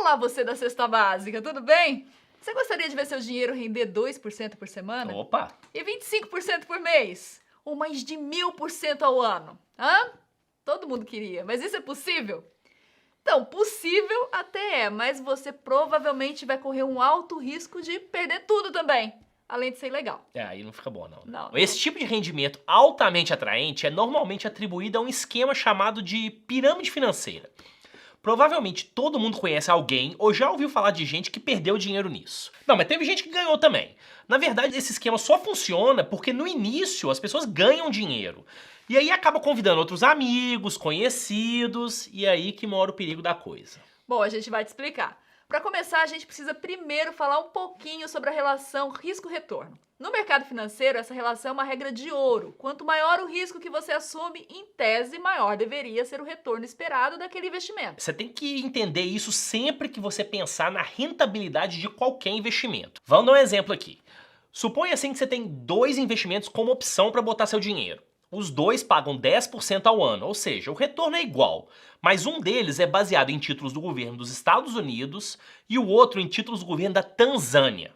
Olá, você da cesta básica, tudo bem? Você gostaria de ver seu dinheiro render 2% por semana? Opa! E 25% por mês? Ou mais de 1000% ao ano? Hã? Todo mundo queria, mas isso é possível? Então, possível até é, mas você provavelmente vai correr um alto risco de perder tudo também, além de ser ilegal. Aí não fica bom, não. Não. Esse tipo de rendimento altamente atraente é normalmente atribuído a um esquema chamado de pirâmide financeira. Provavelmente todo mundo conhece alguém ou já ouviu falar de gente que perdeu dinheiro nisso. Não, mas teve gente que ganhou também. Na verdade, esse esquema só funciona porque no início as pessoas ganham dinheiro. E aí acaba convidando outros amigos, conhecidos, e aí que mora o perigo da coisa. Bom, a gente vai te explicar. Para começar, a gente precisa primeiro falar um pouquinho sobre a relação risco-retorno. No mercado financeiro, essa relação é uma regra de ouro. Quanto maior o risco que você assume, em tese, maior deveria ser o retorno esperado daquele investimento. Você tem que entender isso sempre que você pensar na rentabilidade de qualquer investimento. Vamos dar um exemplo aqui. Suponha assim que você tem 2 investimentos como opção para botar seu dinheiro. Os dois pagam 10% ao ano, ou seja, o retorno é igual, mas um deles é baseado em títulos do governo dos Estados Unidos e o outro em títulos do governo da Tanzânia.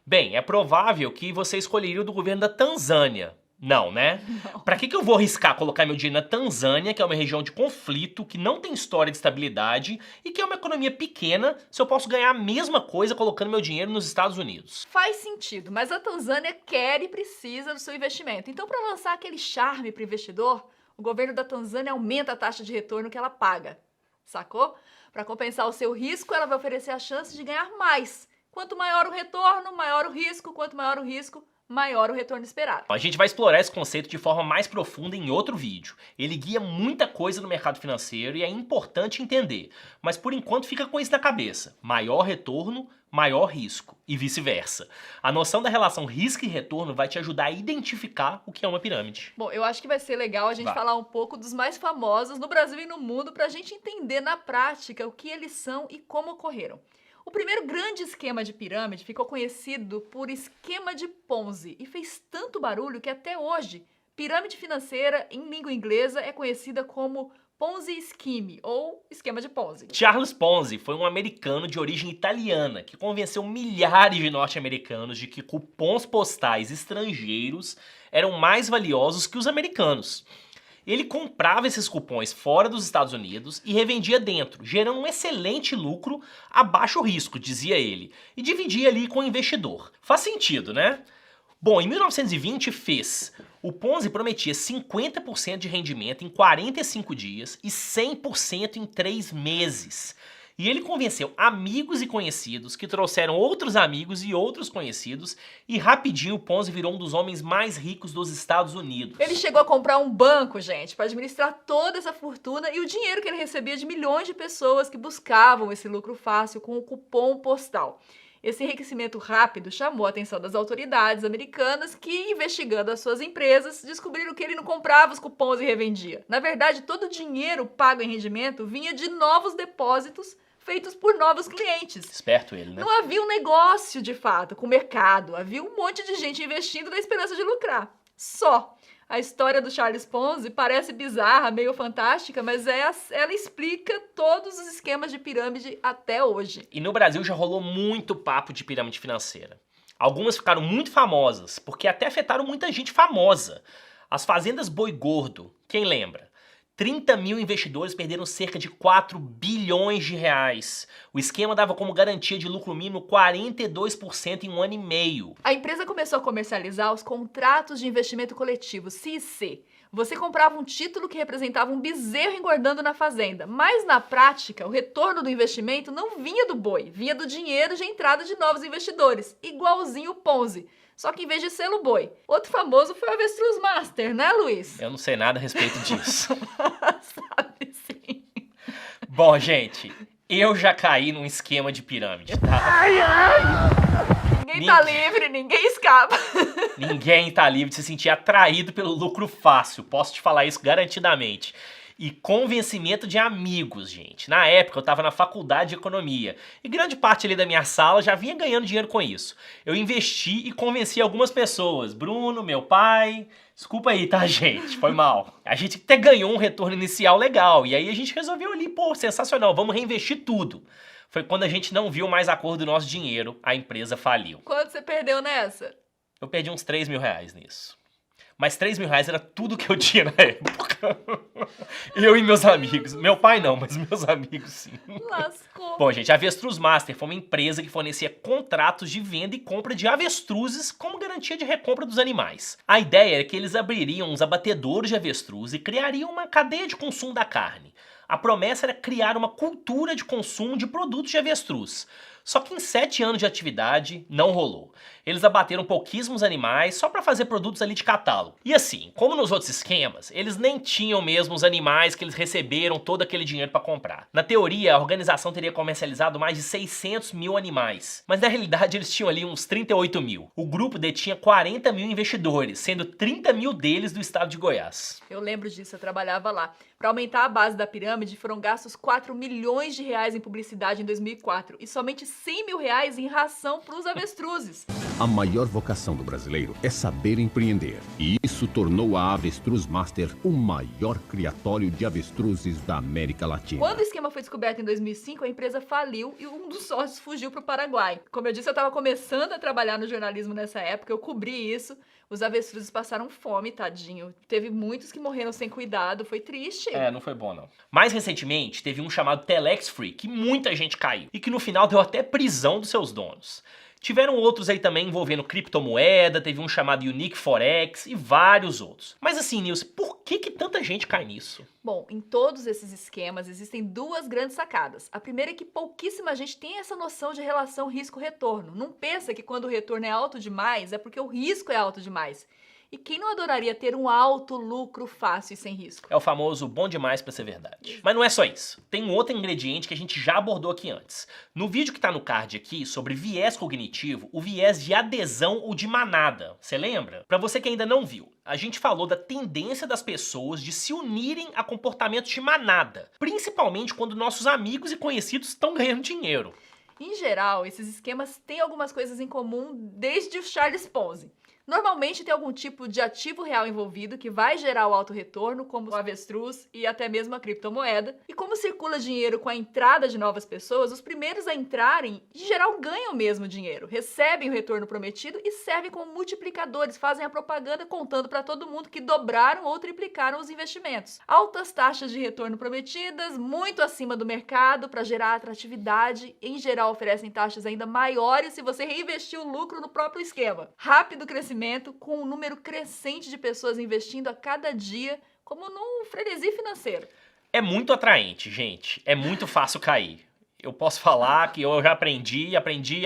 Bem, é provável que você escolheria o do governo da Tanzânia. Não, né? Não. Pra que eu vou arriscar colocar meu dinheiro na Tanzânia, que é uma região de conflito, que não tem história de estabilidade e que é uma economia pequena, se eu posso ganhar a mesma coisa colocando meu dinheiro nos Estados Unidos? Faz sentido, mas a Tanzânia quer e precisa do seu investimento. Então, para lançar aquele charme para o investidor, o governo da Tanzânia aumenta a taxa de retorno que ela paga. Sacou? Para compensar o seu risco, ela vai oferecer a chance de ganhar mais. Quanto maior o retorno, maior o risco. Quanto maior o risco, maior o retorno esperado. A gente vai explorar esse conceito de forma mais profunda em outro vídeo. Ele guia muita coisa no mercado financeiro e é importante entender. Mas por enquanto fica com isso na cabeça. Maior retorno, maior risco. E vice-versa. A noção da relação risco e retorno vai te ajudar a identificar o que é uma pirâmide. Bom, eu acho que vai ser legal a gente falar um pouco dos mais famosos no Brasil e no mundo para a gente entender na prática o que eles são e como ocorreram. O primeiro grande esquema de pirâmide ficou conhecido por esquema de Ponzi e fez tanto barulho que até hoje pirâmide financeira em língua inglesa é conhecida como Ponzi Scheme ou esquema de Ponzi. Charles Ponzi foi um americano de origem italiana que convenceu milhares de norte-americanos de que cupons postais estrangeiros eram mais valiosos que os americanos. Ele comprava esses cupons fora dos Estados Unidos e revendia dentro, gerando um excelente lucro a baixo risco, dizia ele, e dividia ali com o investidor. Faz sentido, né? Bom, em 1920 fez. O Ponzi prometia 50% de rendimento em 45 dias e 100% em 3 meses. E ele convenceu amigos e conhecidos que trouxeram outros amigos e outros conhecidos e rapidinho o Ponzi virou um dos homens mais ricos dos Estados Unidos. Ele chegou a comprar um banco, gente, para administrar toda essa fortuna e o dinheiro que ele recebia de milhões de pessoas que buscavam esse lucro fácil com o cupom postal. Esse enriquecimento rápido chamou a atenção das autoridades americanas que, investigando as suas empresas, descobriram que ele não comprava os cupons e revendia. Na verdade, todo o dinheiro pago em rendimento vinha de novos depósitos feitos por novos clientes. Esperto ele, né? Não havia um negócio, de fato, com o mercado. Havia um monte de gente investindo na esperança de lucrar. Só. A história do Charles Ponzi parece bizarra, meio fantástica, mas ela explica todos os esquemas de pirâmide até hoje. E no Brasil já rolou muito papo de pirâmide financeira. Algumas ficaram muito famosas, porque até afetaram muita gente famosa. As fazendas Boi Gordo, quem lembra? 30 mil investidores perderam cerca de 4 bilhões de reais. O esquema dava como garantia de lucro mínimo 42% em 1 ano e meio. A empresa começou a comercializar os contratos de investimento coletivo, CIC. Você comprava um título que representava um bezerro engordando na fazenda, mas na prática o retorno do investimento não vinha do boi, vinha do dinheiro de entrada de novos investidores, igualzinho o Ponzi. Só que em vez de selo boi. Outro famoso foi o Avestruz Master, né, Luiz? Eu não sei nada a respeito disso. Sabe sim. Bom, gente, eu já caí num esquema de pirâmide, tá? Ai, ai! Ninguém tá livre, ninguém escapa. Ninguém tá livre de se sentir atraído pelo lucro fácil, posso te falar isso garantidamente. E convencimento de amigos, gente. Na época eu tava na faculdade de economia e grande parte ali da minha sala já vinha ganhando dinheiro com isso. Eu investi e convenci algumas pessoas. Bruno, meu pai... Desculpa aí, tá, gente? Foi mal. A gente até ganhou um retorno inicial legal e aí a gente resolveu ali, pô, sensacional, vamos reinvestir tudo. Foi quando a gente não viu mais a cor do nosso dinheiro, a empresa faliu. Quanto você perdeu nessa? Eu perdi uns 3 mil reais nisso. Mas 3 mil reais era tudo que eu tinha na época. Eu e meus amigos. Meu pai não, mas meus amigos sim. Lascou. Bom, gente, a Avestruz Master foi uma empresa que fornecia contratos de venda e compra de avestruzes como garantia de recompra dos animais. A ideia era que eles abririam uns abatedouros de avestruz e criariam uma cadeia de consumo da carne. A promessa era criar uma cultura de consumo de produtos de avestruz. Só que em 7 anos de atividade, não rolou. Eles abateram pouquíssimos animais só para fazer produtos ali de catálogo. E assim, como nos outros esquemas, eles nem tinham mesmo os animais que eles receberam todo aquele dinheiro para comprar. Na teoria, a organização teria comercializado mais de 600 mil animais, mas na realidade eles tinham ali uns 38 mil. O grupo detinha 40 mil investidores, sendo 30 mil deles do estado de Goiás. Eu lembro disso, eu trabalhava lá. Para aumentar a base da pirâmide, foram gastos 4 milhões de reais em publicidade em 2004 e somente 100 mil reais em ração para os avestruzes. A maior vocação do brasileiro é saber empreender. E isso tornou a Avestruz Master o maior criatório de avestruzes da América Latina. Quando o esquema foi descoberto em 2005, a empresa faliu e um dos sócios fugiu para o Paraguai. Como eu disse, eu estava começando a trabalhar no jornalismo nessa época, eu cobri isso. Os avestruzes passaram fome, tadinho. Teve muitos que morreram sem cuidado, foi triste. Não foi bom não. Mais recentemente, teve um chamado Telex Free, que muita gente caiu. E que no final deu até prisão dos seus donos. Tiveram outros aí também envolvendo criptomoeda, teve um chamado Unique Forex e vários outros. Mas assim, Nilce, por que tanta gente cai nisso? Bom, em todos esses esquemas existem duas grandes sacadas. A primeira é que pouquíssima gente tem essa noção de relação risco-retorno. Não pensa que quando o retorno é alto demais é porque o risco é alto demais. E quem não adoraria ter um alto lucro fácil e sem risco? É o famoso bom demais pra ser verdade. Mas não é só isso. Tem um outro ingrediente que a gente já abordou aqui antes. No vídeo que tá no card aqui, sobre viés cognitivo, o viés de adesão ou de manada. Você lembra? Pra você que ainda não viu, a gente falou da tendência das pessoas de se unirem a comportamentos de manada. Principalmente quando nossos amigos e conhecidos estão ganhando dinheiro. Em geral, esses esquemas têm algumas coisas em comum desde o Charles Ponzi. Normalmente tem algum tipo de ativo real envolvido que vai gerar o alto retorno, como o avestruz e até mesmo a criptomoeda. E como circula dinheiro com a entrada de novas pessoas, os primeiros a entrarem, em geral, ganham mesmo dinheiro, recebem o retorno prometido e servem como multiplicadores, fazem a propaganda contando para todo mundo que dobraram ou triplicaram os investimentos. Altas taxas de retorno prometidas, muito acima do mercado para gerar atratividade, em geral oferecem taxas ainda maiores se você reinvestir o lucro no próprio esquema. Rápido crescimento, com um número crescente de pessoas investindo a cada dia, como num frenesi financeiro. É muito atraente, gente. É muito fácil cair. Eu posso falar que eu já aprendi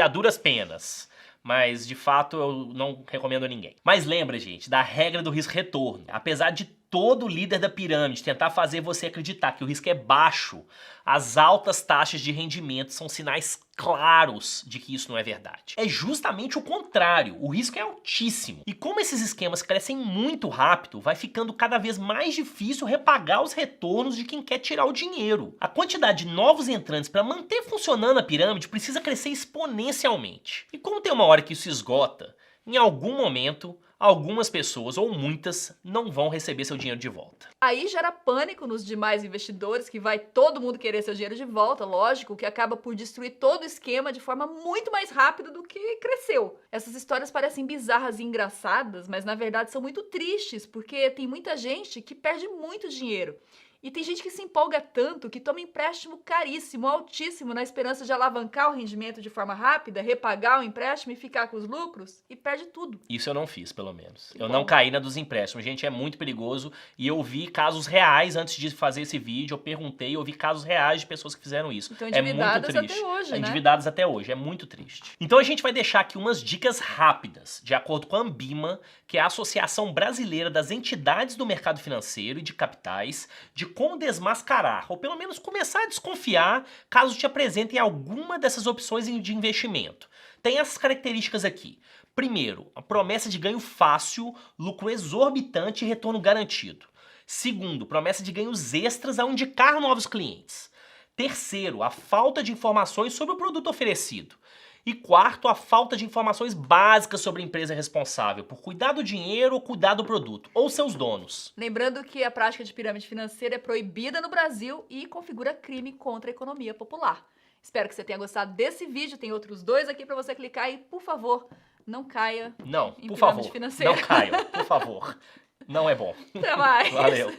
a duras penas. Mas, de fato, eu não recomendo a ninguém. Mas lembra, gente, da regra do risco-retorno. Apesar de todo líder da pirâmide tentar fazer você acreditar que o risco é baixo, as altas taxas de rendimento são sinais claros de que isso não é verdade. É justamente o contrário, o risco é altíssimo. E como esses esquemas crescem muito rápido, vai ficando cada vez mais difícil repagar os retornos de quem quer tirar o dinheiro. A quantidade de novos entrantes para manter funcionando a pirâmide precisa crescer exponencialmente. E como tem uma hora que isso esgota, em algum momento, algumas pessoas, ou muitas, não vão receber seu dinheiro de volta. Aí gera pânico nos demais investidores, que vai todo mundo querer seu dinheiro de volta, lógico, que acaba por destruir todo o esquema de forma muito mais rápida do que cresceu. Essas histórias parecem bizarras e engraçadas, mas na verdade são muito tristes, porque tem muita gente que perde muito dinheiro. E tem gente que se empolga tanto que toma empréstimo caríssimo, altíssimo, na esperança de alavancar o rendimento de forma rápida, repagar o empréstimo e ficar com os lucros, e perde tudo. Isso eu não fiz, pelo menos. Eu não caí na dos empréstimos. Gente, é muito perigoso. E eu vi casos reais antes de fazer esse vídeo. Eu perguntei, eu vi casos reais de pessoas que fizeram isso. Então, é muito endividadas triste. até hoje, né? Endividadas até hoje. É muito triste. Então a gente vai deixar aqui umas dicas rápidas, de acordo com a Ambima, que é a Associação Brasileira das Entidades do Mercado Financeiro e de Capitais, de como desmascarar, ou pelo menos começar a desconfiar, caso te apresentem alguma dessas opções de investimento. Tem essas características aqui. Primeiro, a promessa de ganho fácil, lucro exorbitante e retorno garantido. Segundo, promessa de ganhos extras ao indicar novos clientes. Terceiro, a falta de informações sobre o produto oferecido. E quarto, a falta de informações básicas sobre a empresa responsável por cuidar do dinheiro ou cuidar do produto, ou seus donos. Lembrando que a prática de pirâmide financeira é proibida no Brasil e configura crime contra a economia popular. Espero que você tenha gostado desse vídeo. Tem outros 2 aqui para você clicar e, por favor, não caia Não, em por pirâmide favor, financeira. não caiam, por favor. Não é bom. Até mais. Valeu.